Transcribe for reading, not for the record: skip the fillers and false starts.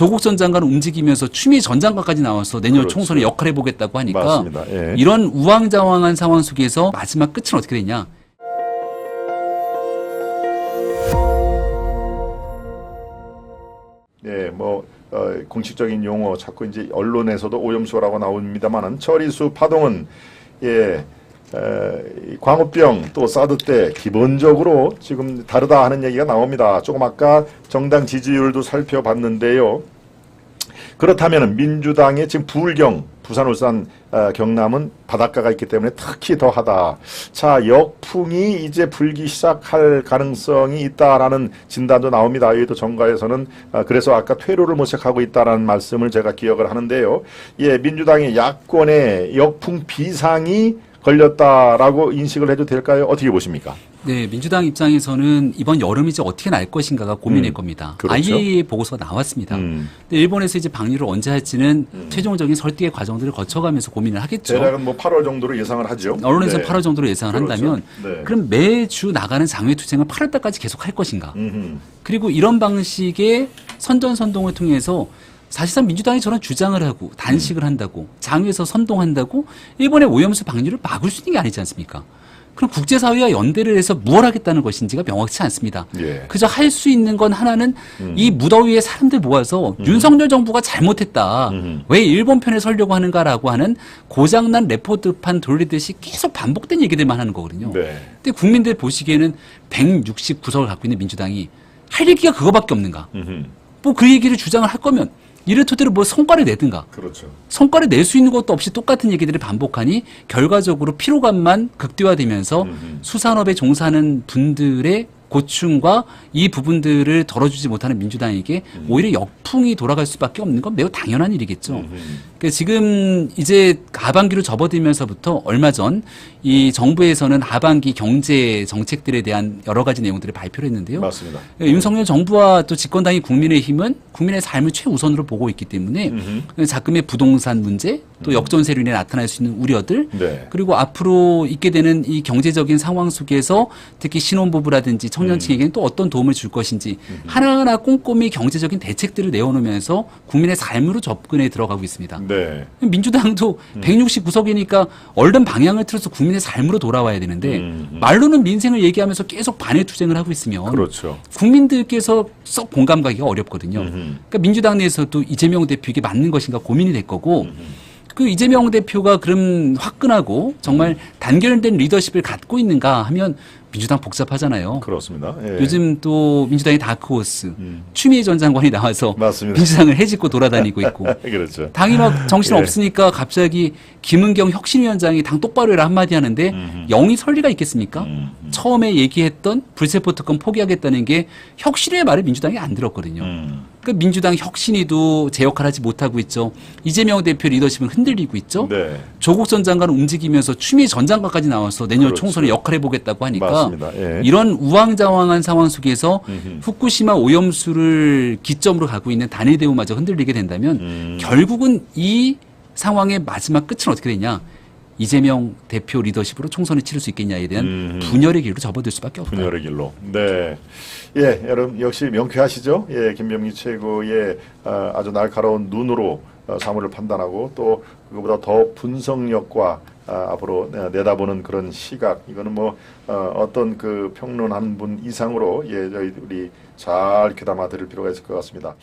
조국 전 장관은 움직이면서 추미애 전 장관까지 나와서 내년 그렇죠. 총선에 역할해 보겠다고 하니까 맞습니다. 예. 이런 우왕좌왕한 상황 속에서 마지막 끝은 어떻게 되냐? 예, 뭐 공식적인 용어 자꾸 이제 언론에서도 오염수라고 나옵니다만은 처리수 파동은 광우병 또 사드 때 기본적으로 지금 다르다 하는 얘기가 나옵니다. 조금 아까 정당 지지율도 살펴봤는데요. 그렇다면 민주당의 지금 부울경, 부산, 울산, 경남은 바닷가가 있기 때문에 특히 더하다. 자, 역풍이 이제 불기 시작할 가능성이 있다라는 진단도 나옵니다. 여기도 정가에서는 그래서 아까 퇴로를 모색하고 있다라는 말씀을 제가 기억을 하는데요. 예, 민주당의 야권의 역풍 비상이 걸렸다라고 인식을 해도 될까요? 어떻게 보십니까? 네, 민주당 입장에서는 이번 여름이 이제 어떻게 날 것인가가 고민일 겁니다. 그렇죠. IAEA 보고서가 나왔습니다. 근데 일본에서 이제 방류를 언제 할지는 최종적인 설득의 과정들을 거쳐가면서 고민을 하겠죠. 대략은 뭐 8월 정도로 예상을 하죠. 언론에서 네. 8월 정도로 예상을 그렇죠. 한다면 네. 그럼 매주 나가는 장외 투쟁을 8월 달까지 계속 할 것인가? 그리고 이런 방식의 선전선동을 통해서 사실상 민주당이 저런 주장을 하고 단식을 한다고 장외에서 선동한다고 일본의 오염수 방류를 막을 수 있는 게 아니지 않습니까? 그럼 국제사회와 연대를 해서 무엇 하겠다는 것인지가 명확치 않습니다. 예. 그저 할 수 있는 건 하나는 이 무더위에 사람들 모아서 윤석열 정부가 잘못했다. 왜 일본 편에 서려고 하는가라고 하는 고장난 레포트판 돌리듯이 계속 반복된 얘기들만 하는 거거든요. 네. 근데 국민들 보시기에는 169석을 갖고 있는 민주당이 할 얘기가 그거밖에 없는가. 뭐 그 얘기를 주장을 할 거면 이를 토대로 뭐 성과를 내든가. 그렇죠. 성과를 낼 수 있는 것도 없이 똑같은 얘기들을 반복하니 결과적으로 피로감만 극대화되면서 수산업에 종사하는 분들의 고충과 이 부분들을 덜어주지 못하는 민주당에게 오히려 역풍이 돌아갈 수밖에 없는 건 매우 당연한 일이겠죠. 그러니까 지금 이제 하반기로 접어들면서부터 얼마 전 이 정부에서는 하반기 경제 정책들에 대한 여러 가지 내용들을 발표를 했는데요. 맞습니다. 윤석열 정부와 또 집권당인 국민의힘은 국민의 삶을 최우선으로 보고 있기 때문에 자금의 부동산 문제, 또 역전세로 인해 나타날 수 있는 우려들, 네. 그리고 앞으로 있게 되는 이 경제적인 상황 속에서 특히 신혼부부라든지 청년층에게는 또 어떤 도움을 줄 것인지 하나하나 꼼꼼히 경제적인 대책들을 내어놓으면서 국민의 삶으로 접근해 들어가고 있습니다. 네. 민주당도 169석이니까 얼른 방향을 틀어서 국민의 삶으로 돌아와야 되는데 말로는 민생을 얘기하면서 계속 반의 투쟁을 하고 있으면 그렇죠. 국민들께서 썩 공감 가기가 어렵거든요. 그러니까 민주당 내에서도 이재명 대표에게 맞는 것인가 고민이 될 거고 그 이재명 대표가 그럼 화끈하고 정말 단결된 리더십을 갖고 있는가 하면 민주당 복잡하잖아요. 그렇습니다. 예. 요즘 또 민주당의 다크호스 추미애 전 장관이 나와서 맞습니다. 민주당을 해집고 돌아다니고 있고 그렇죠. 당이 막 정신 예. 없으니까 갑자기 김은경 혁신위원장이 당 똑바로 해라 한마디 하는데 영이 설 리가 있겠습니까? 처음에 얘기했던 불체포 특권 포기하겠다는 게 혁신위의 말을 민주당이 안 들었거든요. 그러니까 민주당 혁신위도 제 역할을 하지 못하고 있죠. 이재명 대표 리더십은 흔들리고 있죠. 네. 조국 전 장관은 움직이면서 추미애 전 장관까지 나와서 내년 그렇죠. 총선에 역할해 보겠다고 하니까 맞습니다. 예. 이런 우왕좌왕한 상황 속에서 후쿠시마 오염수를 기점으로 가고 있는 단일 대우마저 흔들리게 된다면 결국은 이 상황의 마지막 끝은 어떻게 되냐? 이재명 대표 리더십으로 총선을 치를 수 있겠냐에 대한 분열의 길로 접어들 수밖에 없다. 분열의 길로. 네. 예, 여러분 역시 명쾌하시죠? 예, 김병기 최고의 아주 날카로운 눈으로 사물을 판단하고 또 그거보다 더 분석력과 앞으로 내다보는 그런 시각. 이거는 뭐 어떤 그 평론하는 분 이상으로 예, 저희들이 잘 귀담아 드릴 필요가 있을 것 같습니다.